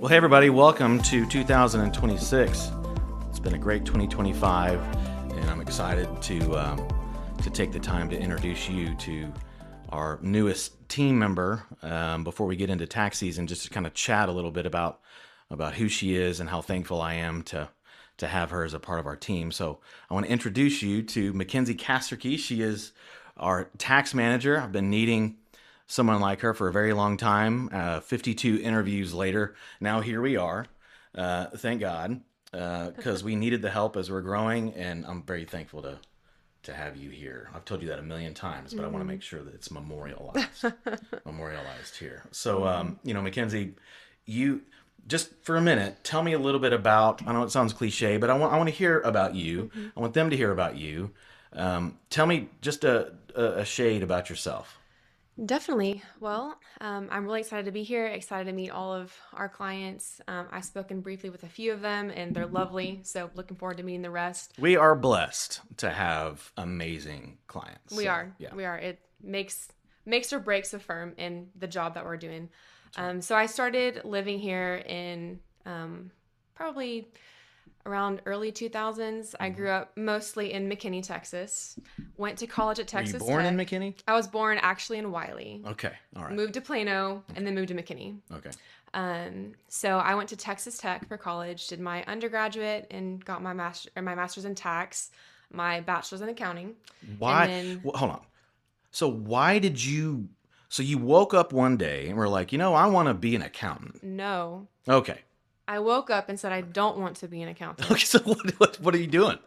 Well, hey everybody, welcome to 2026. It's been a great 2025, and I'm excited to take the time to introduce you to our newest team member before we get into tax season, just to kind of chat a little bit about who she is and how thankful I am to have her as a part of our team. So I want to introduce you to Mackenzie Kasterke. She is our tax manager. I've been needing someone like her for a very long time. 52 interviews later, now here we are. Thank God, because we needed the help as we're growing, and I'm very thankful to have you here. I've told you that a million times, but I want to make sure that it's memorialized here. So, Mackenzie, you just for a minute, tell me a little bit about. I know it sounds cliche, but I want to hear about you. I want them to hear about you. Tell me just a shade about yourself. Definitely. Well, I'm really excited to be here, excited to meet all of our clients. I've spoken briefly with a few of them, and they're lovely. So looking forward to meeting the rest. We are blessed to have amazing clients. We So, are. yeah. We are. It makes or breaks a firm in the job that we're doing. So I started living here in probably around early 2000s. I grew up mostly in McKinney, Texas. Went to college at Were you Texas born Tech. in McKinney? I was born actually in Wiley. Okay. All right. Moved to Plano and then moved to McKinney. Okay. So I went to Texas Tech for college, did my undergraduate, and got my master's in tax, my bachelor's in accounting. Why? And then, Hold on. So why did you? So you woke up one day and were like, I want to be an accountant. no, Okay. I woke up and said I don't want to be an accountant. Okay. So what are you doing?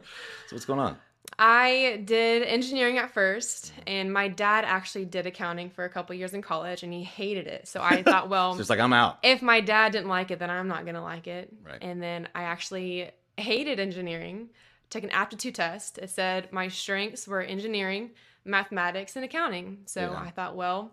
So what's going on? I did engineering at first, and my dad actually did accounting for a couple years in college, and he hated it. So I thought, well, So it's like I'm out. if my dad didn't like it, then I'm not going to like it. Right. And then I actually hated engineering. Took an aptitude test. It said my strengths were engineering, mathematics, and accounting. So Yeah. I thought, well,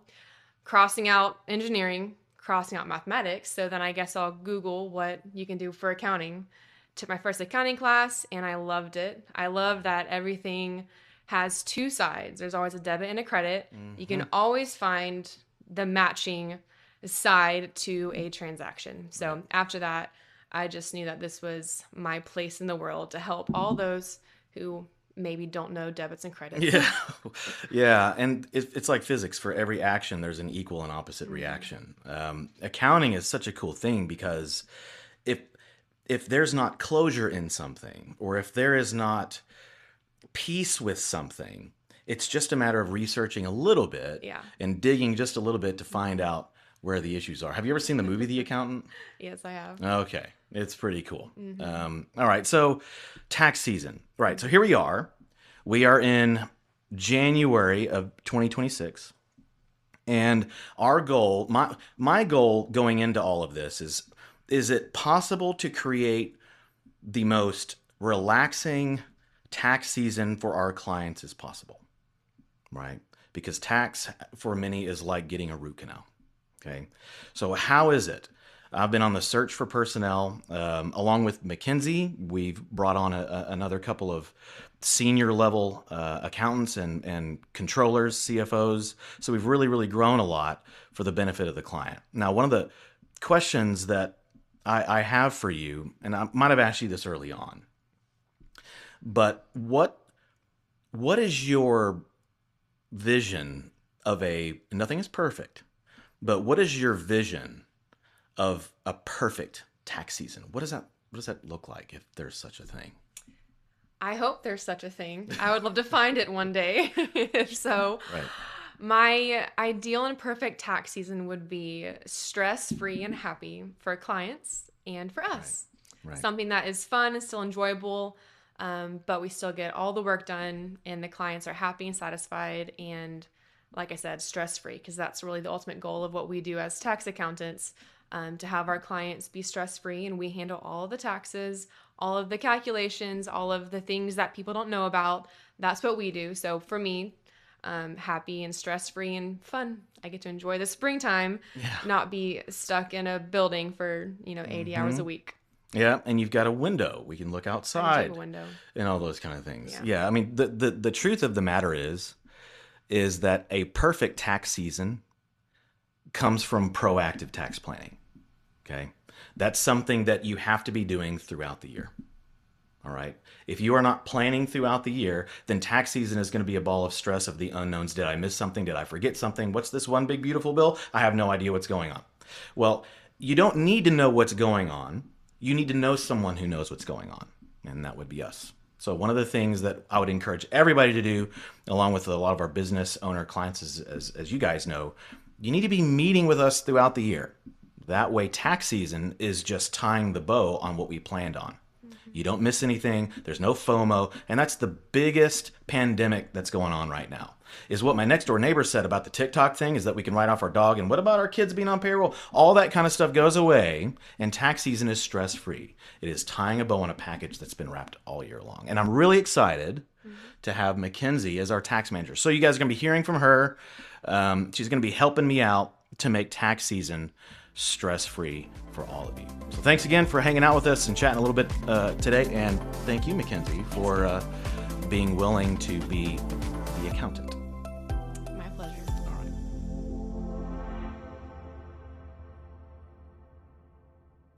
crossing out engineering, crossing out mathematics. So then I guess I'll Google what you can do for accounting. Took my first accounting class, and I loved it. I love that everything has two sides. There's always a debit and a credit. You can always find the matching side to a transaction. So after that, I just knew that this was my place in the world to help all those who maybe don't know debits and credits. Yeah. Yeah. And it's like physics. For every action, there's an equal and opposite reaction. Accounting is such a cool thing because if there's not closure in something, or if there is not peace with something, it's just a matter of researching a little bit and digging just a little bit to find out where the issues are. Have you ever seen the movie The Accountant? Yes, I have. Okay. It's pretty cool. All right. So tax season. Right. So here we are. We are in January of 2026. And our goal, my goal going into all of this is it possible to create the most relaxing tax season for our clients as possible? Right? Because tax for many is like getting a root canal. Okay. So how is it? I've been on the search for personnel. Along with Mackenzie, we've brought on another couple of senior level accountants and controllers, CFOs. So we've really, really grown a lot for the benefit of the client. Now, one of the questions that I have for you, and I might have asked you this early on, but what is your vision of nothing is perfect, but what is your vision of a perfect tax season? What does that look like, if there's such a thing? I hope there's such a thing. I would love to find it one day. If so, Right. my ideal and perfect tax season would be stress-free and happy for clients and for us. Right. Something that is fun and still enjoyable, but we still get all the work done, and the clients are happy and satisfied, and like I said, stress-free, because that's really the ultimate goal of what we do as tax accountants, to have our clients be stress-free, and we handle all of the taxes, all of the calculations, all of the things that people don't know about. That's what we do. So for me, happy and stress-free and fun. I get to enjoy the springtime, not be stuck in a building for 80 hours a week. Yeah, and you've got a window. We can look I outside do have a window. and all those kind of things. Yeah. Yeah, I mean, the truth of the matter is that a perfect tax season comes from proactive tax planning. Okay. That's something that you have to be doing throughout the year. All right. If you are not planning throughout the year, then tax season is going to be a ball of stress of the unknowns. Did I miss something? Did I forget something? What's this one big, beautiful bill? I have no idea what's going on. Well, you don't need to know what's going on. You need to know someone who knows what's going on, and that would be us. So one of the things that I would encourage everybody to do, along with a lot of our business owner clients, as you guys know, you need to be meeting with us throughout the year. That way, tax season is just tying the bow on what we planned on. You don't miss anything. There's no FOMO. And that's the biggest pandemic that's going on right now. Is what my next door neighbor said about the TikTok thing, is that we can write off our dog. And what about our kids being on payroll? All that kind of stuff goes away. And tax season is stress free. It is tying a bow on a package that's been wrapped all year long. And I'm really excited to have Mackenzie as our tax manager. So you guys are going to be hearing from her. She's going to be helping me out to make tax season stress-free for all of you. So thanks again for hanging out with us and chatting a little bit today. And thank you, Mackenzie, for being willing to be the accountant.